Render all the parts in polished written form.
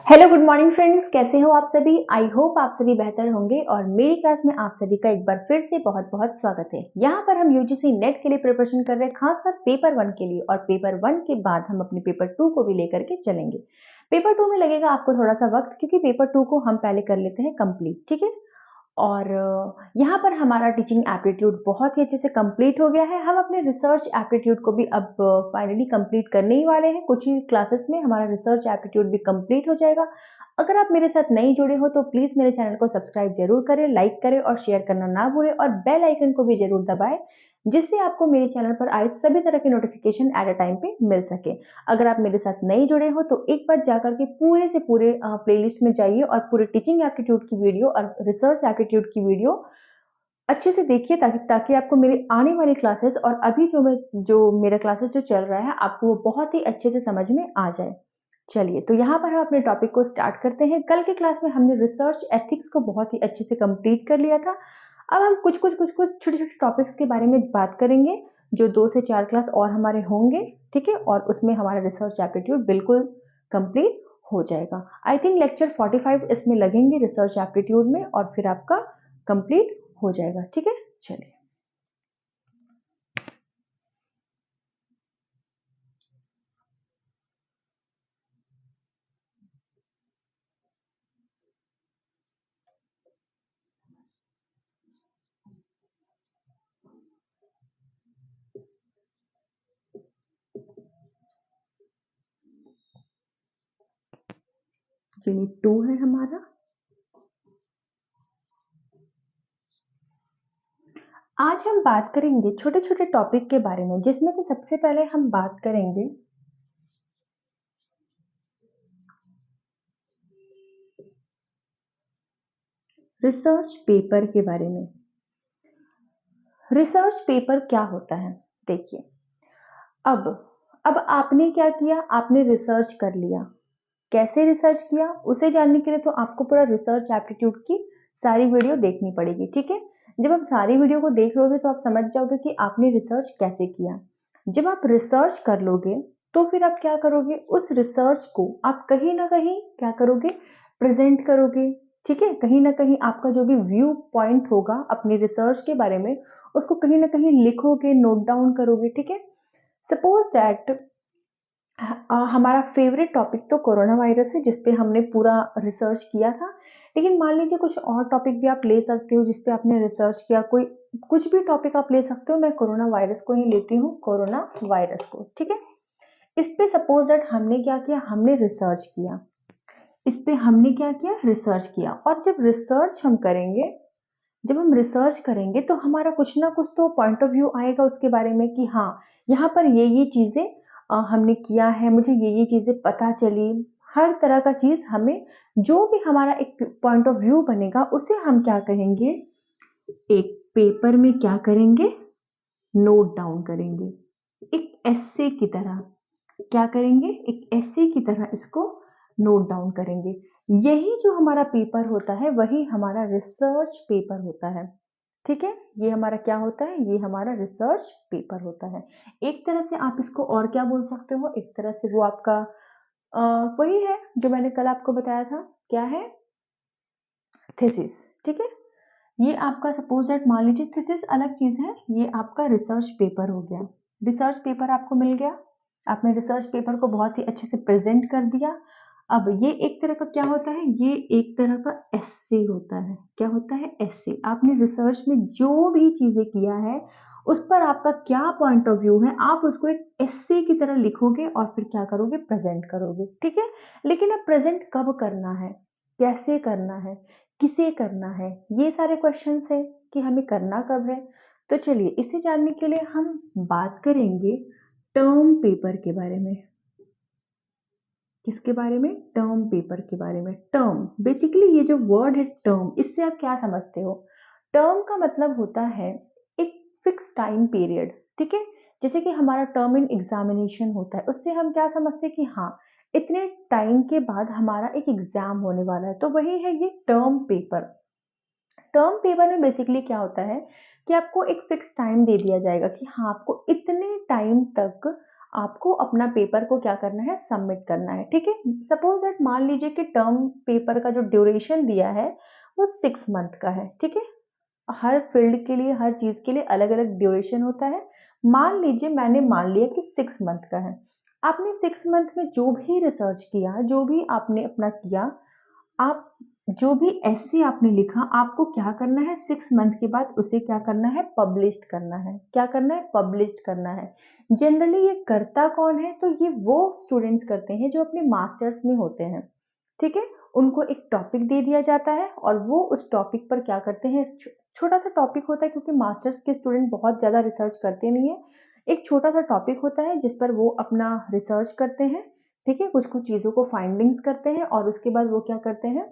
Hello good morning friends, कैसे हो आप सभी। आई होप आप सभी बेहतर होंगे और मेरी क्लास में आप सभी का एक बार फिर से बहुत बहुत स्वागत है। यहाँ पर हम यूजीसी नेट के लिए प्रिपरेशन कर रहे हैं, खासकर पेपर 1 के लिए, और पेपर 1 के बाद हम अपने पेपर 2 को भी लेकर के चलेंगे। पेपर 2 में लगेगा आपको थोड़ा सा वक्त, क्योंकि पेपर 2 को हम पहले कर लेते हैं कंप्लीट, ठीक है। और यहाँ पर हमारा टीचिंग एप्टीट्यूड बहुत ही अच्छे से कंप्लीट हो गया है। हम अपने रिसर्च एप्टीट्यूड को भी अब फाइनली कंप्लीट करने ही वाले हैं। कुछ ही क्लासेस में हमारा रिसर्च एप्टीट्यूड भी कंप्लीट हो जाएगा। अगर आप मेरे साथ नहीं जुड़े हो तो प्लीज़ मेरे चैनल को सब्सक्राइब जरूर करें, लाइक करें और शेयर करना ना भूलें, और बेल आइकन को भी जरूर दबाएं, जिससे आपको मेरे चैनल पर आए सभी तरह के नोटिफिकेशन एट अ टाइम पे मिल सके। अगर आप मेरे साथ नहीं जुड़े हो तो एक बार जाकर के पूरे से पूरे प्लेलिस्ट में जाइए और पूरे टीचिंग एप्टीट्यूड की वीडियो और रिसर्च एप्टीट्यूड की वीडियो अच्छे से देखिए, ताकि ताकि आपको मेरी आने वाली क्लासेस और अभी जो मेरा क्लासेस जो चल रहा है आपको वो बहुत ही अच्छे से समझ में आ जाए। चलिए, तो यहाँ पर हम अपने टॉपिक को स्टार्ट करते हैं। कल के क्लास में हमने रिसर्च एथिक्स को बहुत ही अच्छे से कंप्लीट कर लिया था। अब हम कुछ छोटे-छोटे टॉपिक्स के बारे में बात करेंगे, जो 2 से 4 क्लास और हमारे होंगे, ठीक है? और उसमें हमारा रिसर्च एप्टीट्यूड बिल्कुल कंप्लीट हो जाएगा। आई थिंक लेक्चर 45 इसमें लगेंगे रिसर्च एप्टीट्यूड में, और फिर आपका कंप्लीट हो जाएगा, ठीक है? चलिए। यूनिट 2 है हमारा। आज हम बात करेंगे छोटे-छोटे टॉपिक के बारे में, जिसमें से सबसे पहले हम बात करेंगे रिसर्च पेपर के बारे में। रिसर्च पेपर क्या होता है? देखिए, अब अब आपने क्या किया, आपने रिसर्च कर लिया। कैसे रिसर्च किया उसे जानने के लिए तो आपको पूरा रिसर्च एप्टीट्यूड की सारी वीडियो देखनी पड़ेगी, ठीक है। जब आप सारी वीडियो को देख लोगे तो आप समझ जाओगे कि आपने रिसर्च कैसे किया। जब आप रिसर्च कर लोगे तो फिर आप क्या करोगे, उस रिसर्च को आप कहीं ना कहीं क्या करोगे, प्रेजेंट करोगे, ठीक है। कहीं ना कहीं आपका जो भी व्यू पॉइंट होगा अपनी रिसर्च के बारे में, उसको कहीं ना कहीं लिखोगे, नोट डाउन करोगे, ठीक है। सपोज दैट हमारा फेवरेट टॉपिक तो कोरोना वायरस है, जिस पे हमने पूरा रिसर्च किया था। लेकिन मान लीजिए कुछ और टॉपिक भी आप ले सकते हो जिस पे आपने रिसर्च किया। कोई कुछ भी टॉपिक आप ले सकते हो। मैं कोरोना वायरस को ही लेती हूँ, कोरोना वायरस को, ठीक है। इस पे सपोज दैट हमने क्या किया, हमने रिसर्च किया। इस पे हमने क्या किया, रिसर्च किया। और जब हम रिसर्च करेंगे तो हमारा कुछ ना कुछ तो पॉइंट ऑफ व्यू आएगा उसके बारे में, कि हाँ, यहाँ पर ये चीजें हमने किया है, मुझे ये चीजें पता चली। हर तरह का चीज हमें, जो भी हमारा एक पॉइंट ऑफ व्यू बनेगा उसे हम क्या कहेंगे, एक पेपर में क्या करेंगे, नोट डाउन करेंगे। एक एस्से की तरह क्या करेंगे, एक एस्से की तरह इसको नोट डाउन करेंगे। यही जो हमारा पेपर होता है वही हमारा रिसर्च पेपर होता है, ठीक है। ये हमारा क्या होता है, ये हमारा रिसर्च पेपर होता है। एक तरह से आप इसको और क्या बोल सकते हो, एक तरह से वो आपका अ, वही है जो मैंने कल आपको बताया था। क्या है, थीसिस, ठीक है। ये आपका सपोज दैट मान लीजिए थीसिस अलग चीज है, ये आपका रिसर्च पेपर हो गया। रिसर्च पेपर आपको मिल गया, आपने रिसर्च पेपर को बहुत ही अच्छे से प्रेजेंट कर दिया। अब ये एक तरह का क्या होता है, ये एक तरह का एस्से होता है। क्या होता है, एस्से। आपने रिसर्च में जो भी चीजें किया है उस पर आपका क्या पॉइंट ऑफ व्यू है, आप उसको एक एस्से की तरह लिखोगे और फिर क्या करोगे, प्रेजेंट करोगे, ठीक है। लेकिन अब प्रेजेंट कब करना है, कैसे करना है, किसे करना है, ये सारे क्वेश्चंस है कि हमें करना कब है। तो चलिए, इसे जानने के लिए हम बात करेंगे टर्म पेपर के बारे में। किसके बारे में, टर्म पेपर के बारे में। टर्म, बेसिकली ये जो वर्ड है टर्म, इससे आप क्या समझते हो। टर्म का मतलब होता है एक फिक्स टाइम पीरियड, ठीक है। जैसे कि हमारा टर्म इन एग्जामिनेशन होता है, उससे हम क्या समझते हैं कि हाँ, इतने टाइम के बाद हमारा एक एग्जाम होने वाला है, तो वही है ये टर्म पेपर। टर्म पेपर में बेसिकली क्या होता है कि आपको एक फिक्स टाइम दे दिया जाएगा कि हाँ, आपको इतने टाइम तक आपको अपना पेपर को क्या करना है, सबमिट करना है, ठीक है। सपोज दैट मान लीजिए कि टर्म पेपर का जो ड्यूरेशन दिया है वो 6 मंथ का है, ठीक है। हर फील्ड के लिए, हर चीज के लिए अलग अलग ड्यूरेशन होता है। मान लीजिए मैंने मान लिया कि 6 मंथ का है। आपने 6 मंथ में जो भी रिसर्च किया, जो भी आपने अपना किया, आप जो भी ऐसे आपने लिखा, आपको क्या करना है, 6 मंथ के बाद उसे क्या करना है, पब्लिश करना है। क्या करना है, पब्लिश करना है। जनरली ये करता कौन है, तो ये वो स्टूडेंट्स करते हैं जो अपने मास्टर्स में होते हैं, ठीक है। उनको एक टॉपिक दे दिया जाता है और वो उस टॉपिक पर क्या करते हैं, छोटा सा टॉपिक होता है, क्योंकि मास्टर्स के स्टूडेंट बहुत ज्यादा रिसर्च करते नहीं है। एक छोटा सा टॉपिक होता है जिस पर वो अपना रिसर्च करते हैं, ठीक है। कुछ कुछ चीजों को फाइंडिंग्स करते हैं और उसके बाद वो क्या करते हैं,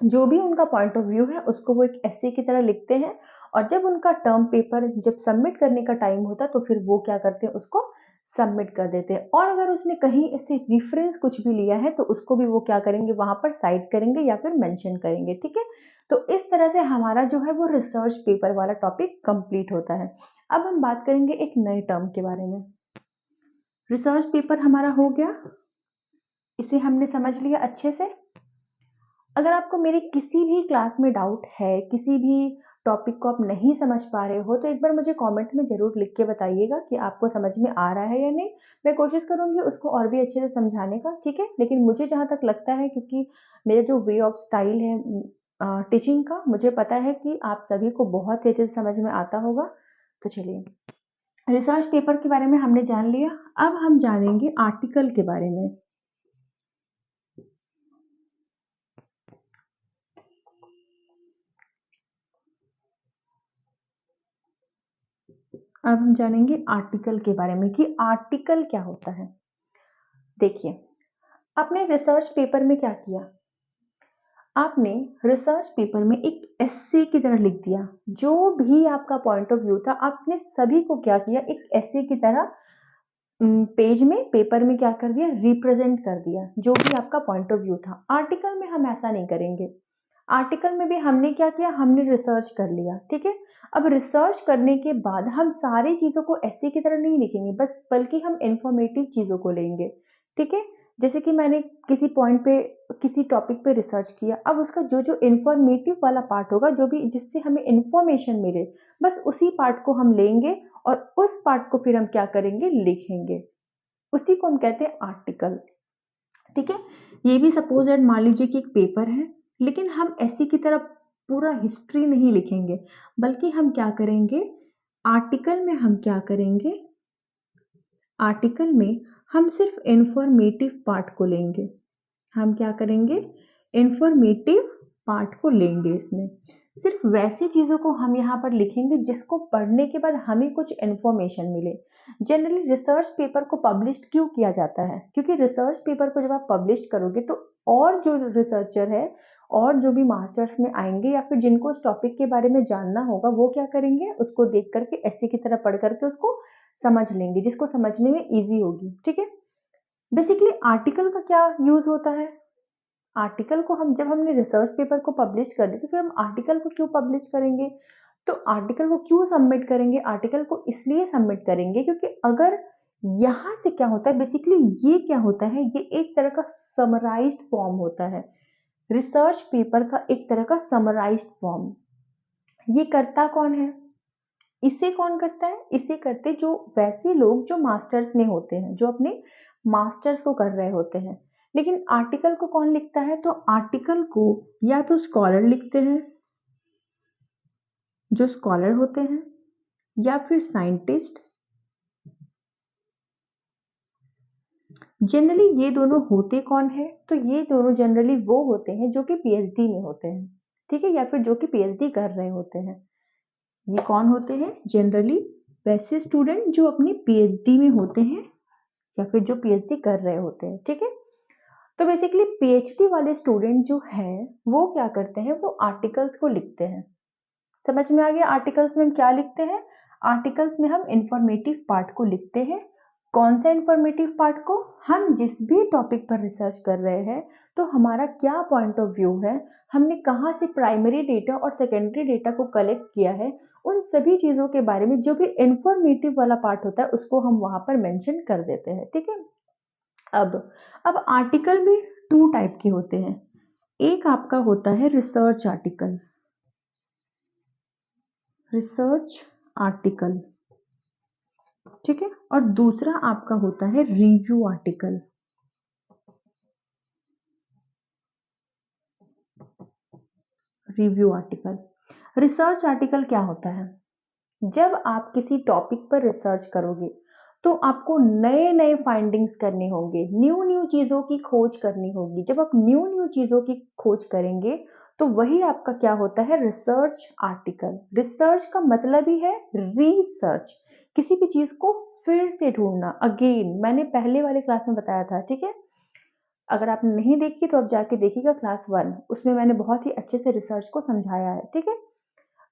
जो भी उनका पॉइंट ऑफ व्यू है उसको वो एक ऐसे की तरह लिखते हैं। और जब उनका टर्म पेपर जब सबमिट करने का टाइम होता तो फिर वो क्या करते हैं, उसको सबमिट कर देते हैं। और अगर उसने कहीं ऐसे रेफरेंस कुछ भी लिया है तो उसको भी वो क्या करेंगे, वहां पर साइट करेंगे या फिर मेंशन करेंगे, ठीक है। तो इस तरह से हमारा जो है वो रिसर्च पेपर वाला टॉपिक कंप्लीट होता है। अब हम बात करेंगे एक नए टर्म के बारे में। रिसर्च पेपर हमारा हो गया, इसे हमने समझ लिया अच्छे से। अगर आपको मेरी किसी भी क्लास में डाउट है, किसी भी टॉपिक को आप नहीं समझ पा रहे हो, तो एक बार मुझे कमेंट में ज़रूर लिख के बताइएगा कि आपको समझ में आ रहा है या नहीं। मैं कोशिश करूँगी उसको और भी अच्छे से समझाने का, ठीक है। लेकिन मुझे जहाँ तक लगता है, क्योंकि मेरा जो वे ऑफ स्टाइल है टीचिंग का, मुझे पता है कि आप सभी को बहुत ही अच्छे से समझ में आता होगा। तो चलिए, रिसर्च पेपर के बारे में हमने जान लिया। अब हम जानेंगे आर्टिकल के बारे में। अब हम जानेंगे आर्टिकल के बारे में कि आर्टिकल क्या होता है। देखिए, आपने रिसर्च पेपर में क्या किया, आपने रिसर्च पेपर में एक एस्से की तरह लिख दिया। जो भी आपका पॉइंट ऑफ व्यू था, आपने सभी को क्या किया, एक एस्से की तरह पेज में, पेपर में क्या कर दिया, रिप्रेजेंट कर दिया जो भी आपका पॉइंट ऑफ व्यू था। आर्टिकल में हम ऐसा नहीं करेंगे। आर्टिकल में भी हमने क्या किया, हमने रिसर्च कर लिया, ठीक है। अब रिसर्च करने के बाद हम सारी चीजों को ऐसे की तरह नहीं लिखेंगे, बस बल्कि हम इंफॉर्मेटिव चीजों को लेंगे, ठीक है। जैसे कि मैंने किसी पॉइंट पे, किसी टॉपिक पे रिसर्च किया, अब उसका जो जो इंफॉर्मेटिव वाला पार्ट होगा, जो भी जिससे हमें इंफॉर्मेशन मिले, बस उसी पार्ट को हम लेंगे और उस पार्ट को फिर हम क्या करेंगे, लिखेंगे। उसी को हम कहते हैं आर्टिकल, ठीक है। ये भी सपोज दैट मान लीजिए कि एक पेपर है, लेकिन हम ऐसी की तरह पूरा हिस्ट्री नहीं लिखेंगे, बल्कि हम क्या करेंगे, आर्टिकल में हम क्या करेंगे, आर्टिकल में हम सिर्फ इंफॉर्मेटिव पार्ट को लेंगे। हम क्या करेंगे, इंफॉर्मेटिव पार्ट को लेंगे। इसमें सिर्फ वैसी चीजों को हम यहाँ पर लिखेंगे जिसको पढ़ने के बाद हमें कुछ इंफॉर्मेशन मिले। जनरली रिसर्च पेपर को पब्लिश क्यों किया जाता है, क्योंकि रिसर्च पेपर को जब आप पब्लिश करोगे तो और जो रिसर्चर है और जो भी मास्टर्स में आएंगे या फिर जिनको उस टॉपिक के बारे में जानना होगा, वो क्या करेंगे, उसको देख करके ऐसे की तरह पढ़ करके उसको समझ लेंगे, जिसको समझने में इजी होगी, ठीक है। बेसिकली आर्टिकल का क्या यूज होता है, आर्टिकल को हम जब हमने रिसर्च पेपर को पब्लिश कर दिया, तो फिर हम आर्टिकल को क्यों पब्लिश करेंगे, तो आर्टिकल को क्यों सबमिट करेंगे, आर्टिकल को इसलिए सबमिट करेंगे क्योंकि अगर यहां से क्या होता है, बेसिकली ये क्या होता है, ये एक तरह का समराइज्ड फॉर्म होता है। रिसर्च पेपर का एक तरह का समराइज्ड फॉर्म। ये करता कौन है, इसे कौन करता है, इसे करते जो वैसे लोग जो मास्टर्स में होते हैं, जो अपने मास्टर्स को कर रहे होते हैं। लेकिन आर्टिकल को कौन लिखता है, तो आर्टिकल को या तो स्कॉलर लिखते हैं, जो स्कॉलर होते हैं, या फिर साइंटिस्ट। जनरली ये दोनों होते कौन है, तो ये दोनों जनरली वो होते हैं जो कि पीएचडी में होते हैं, ठीक है, या फिर जो कि पीएचडी कर रहे होते हैं। ये कौन होते हैं, जनरली वैसे स्टूडेंट जो अपनी पीएचडी में होते हैं या फिर जो पीएचडी कर रहे होते हैं, ठीक है। तो बेसिकली पीएचडी वाले स्टूडेंट जो है वो क्या करते हैं, वो आर्टिकल्स को लिखते हैं। समझ में आ गया, आर्टिकल्स में हम क्या लिखते हैं, आर्टिकल्स में हम इंफॉर्मेटिव पार्ट को लिखते हैं। कौन सा इंफॉर्मेटिव पार्ट को, हम जिस भी टॉपिक पर रिसर्च कर रहे हैं, तो हमारा क्या पॉइंट ऑफ व्यू है, हमने कहाँ से प्राइमरी डेटा और सेकेंडरी डेटा को कलेक्ट किया है, उन सभी चीज़ों के बारे में जो भी इन्फॉर्मेटिव वाला पार्ट होता है उसको हम वहाँ पर मेंशन कर देते हैं, ठीक है? अब अब आर्टिकल भी 2 टाइप के होते हैं। एक आपका होता है रिसर्च आर्टिकल, ठीक है? और दूसरा आपका होता है review article. Review article. Research article क्या होता है? जब आप किसी टॉपिक पर रिसर्च करोगे तो आपको नए नए फाइंडिंग्स करने होंगे, न्यू न्यू चीजों की खोज करनी होगी। जब आप न्यू न्यू चीजों की खोज करेंगे तो वही आपका क्या होता है? Research article. रिसर्च का मतलब ही है रिसर्च, किसी भी चीज को फिर से ढूंढना। अगेन मैंने पहले वाले क्लास में बताया था, ठीक है? अगर आपने नहीं देखी तो आप जाके देखिएगा क्लास 1, उसमें मैंने बहुत ही अच्छे से रिसर्च को समझाया है, ठीक है?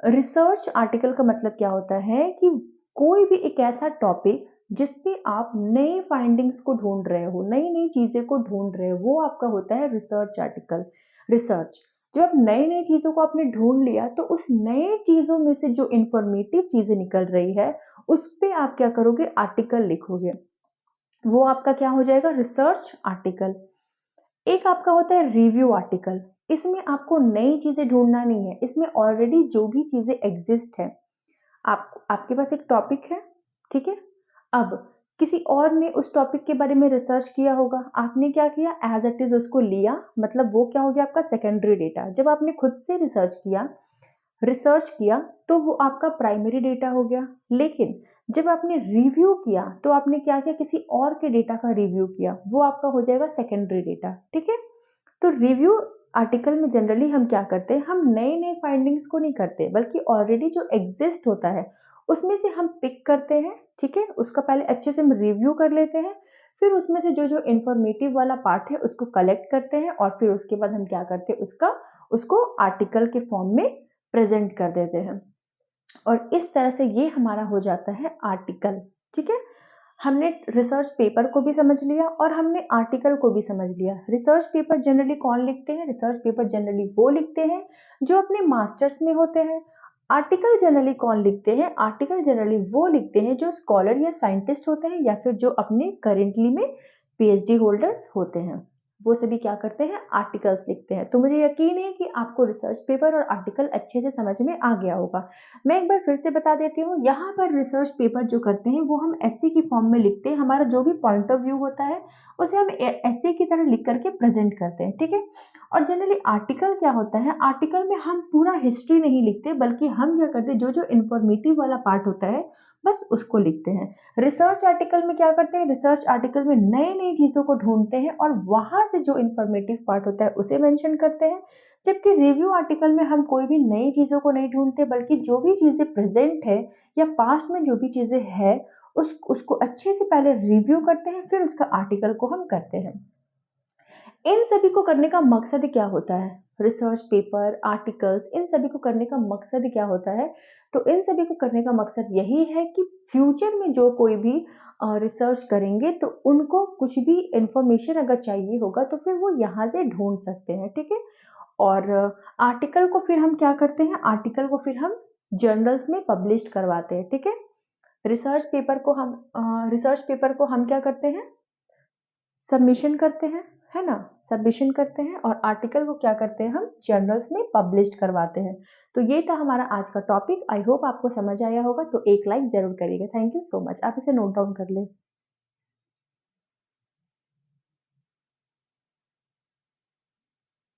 रिसर्च आर्टिकल का मतलब क्या होता है कि कोई भी एक ऐसा टॉपिक जिसपे आप नए फाइंडिंग्स को ढूंढ रहे हो, नई नई चीजें को ढूंढ रहे हो, वो आपका होता है रिसर्च आर्टिकल। रिसर्च, जब आप नई नई चीजों को आपने ढूंढ लिया तो उस नए चीजों में से जो इंफॉर्मेटिव चीजें निकल रही है उस पे आप क्या करोगे? आर्टिकल लिखोगे। वो आपका क्या हो जाएगा? Research article. एक आपका होता है रिव्यू आर्टिकल। इसमें आपको नई चीजें ढूंढना नहीं है, इसमें ऑलरेडी जो भी चीजें एग्जिस्ट है, आपके पास एक टॉपिक है, ठीक है? अब किसी और ने उस टॉपिक के बारे में रिसर्च किया होगा, आपने क्या किया? एज इट इज उसको लिया, मतलब वो क्या हो गया? आपका सेकेंडरी डेटा। जब आपने खुद से रिसर्च किया तो वो आपका प्राइमरी डेटा हो गया। लेकिन जब आपने रिव्यू किया तो आपने क्या किया? किसी और के डेटा का रिव्यू किया, वो आपका हो जाएगा सेकेंडरी डेटा, ठीक है? तो रिव्यू आर्टिकल में जनरली हम क्या करते हैं? हम नए नए फाइंडिंग्स को नहीं करते, बल्कि ऑलरेडी जो एग्जिस्ट होता है उसमें से हम पिक करते हैं, ठीक है? उसका पहले अच्छे से हम रिव्यू कर लेते हैं, फिर उसमें से जो जो इंफॉर्मेटिव वाला पार्ट है उसको कलेक्ट करते हैं और फिर उसके बाद हम क्या करते हैं? उसको आर्टिकल के फॉर्म में प्रेजेंट कर देते हैं। और इस तरह से ये हमारा हो जाता है आर्टिकल, ठीक है? हमने रिसर्च पेपर को भी समझ लिया और हमने आर्टिकल को भी समझ लिया। रिसर्च पेपर जनरली कौन लिखते हैं? रिसर्च पेपर जनरली वो लिखते हैं जो अपने मास्टर्स में होते हैं। आर्टिकल जनरली कौन लिखते हैं? आर्टिकल जनरली वो लिखते हैं जो स्कॉलर या साइंटिस्ट होते हैं या फिर जो अपने करेंटली में पीएचडी होल्डर्स होते हैं, वो सभी क्या करते हैं? आर्टिकल्स लिखते हैं। तो मुझे यकीन है कि आपको रिसर्च पेपर और आर्टिकल अच्छे से समझ में आ गया होगा। मैं एक बार फिर से बता देती हूँ, यहाँ पर रिसर्च पेपर जो करते हैं वो हम एस्से की फॉर्म में लिखते हैं। हमारा जो भी पॉइंट ऑफ व्यू होता है उसे हम एस्से की तरह लिख करके प्रेजेंट करते हैं, ठीक है? और जनरली आर्टिकल क्या होता है? आर्टिकल में हम पूरा हिस्ट्री नहीं लिखते, बल्कि हम क्या करते हैं? जो जो इंफॉर्मेटिव वाला पार्ट होता है बस उसको लिखते हैं। रिसर्च आर्टिकल में क्या करते हैं? रिसर्च आर्टिकल में नई नई चीजों को ढूंढते हैं और वहां से जो इंफॉर्मेटिव पार्ट होता है उसे मेंशन करते हैं। जबकि रिव्यू आर्टिकल में हम कोई भी नई चीजों को नहीं ढूंढते, बल्कि जो भी चीजें प्रेजेंट है या पास्ट में जो भी चीजें है उसको अच्छे से पहले रिव्यू करते हैं, फिर उसका आर्टिकल को हम करते हैं। इन सभी को करने का मकसद क्या होता है? रिसर्च पेपर, आर्टिकल्स, इन सभी को करने का मकसद क्या होता है? तो इन सभी को करने का मकसद यही है कि फ्यूचर में जो कोई भी रिसर्च करेंगे तो उनको कुछ भी इंफॉर्मेशन अगर चाहिए होगा तो फिर वो यहाँ से ढूंढ सकते हैं, ठीक है? और आर्टिकल को फिर हम क्या करते हैं? आर्टिकल को फिर हम जर्नल्स में पब्लिश करवाते हैं, ठीक है? रिसर्च पेपर को हम क्या करते हैं? सबमिशन करते हैं, है ना? सबमिशन करते हैं और आर्टिकल को क्या करते हैं? हम जर्नल्स में पब्लिश करवाते हैं। तो ये था हमारा आज का टॉपिक। आई होप आपको समझ आया होगा, तो एक लाइक जरूर करिएगा। Thank you so much. आप इसे नोट डाउन कर लें।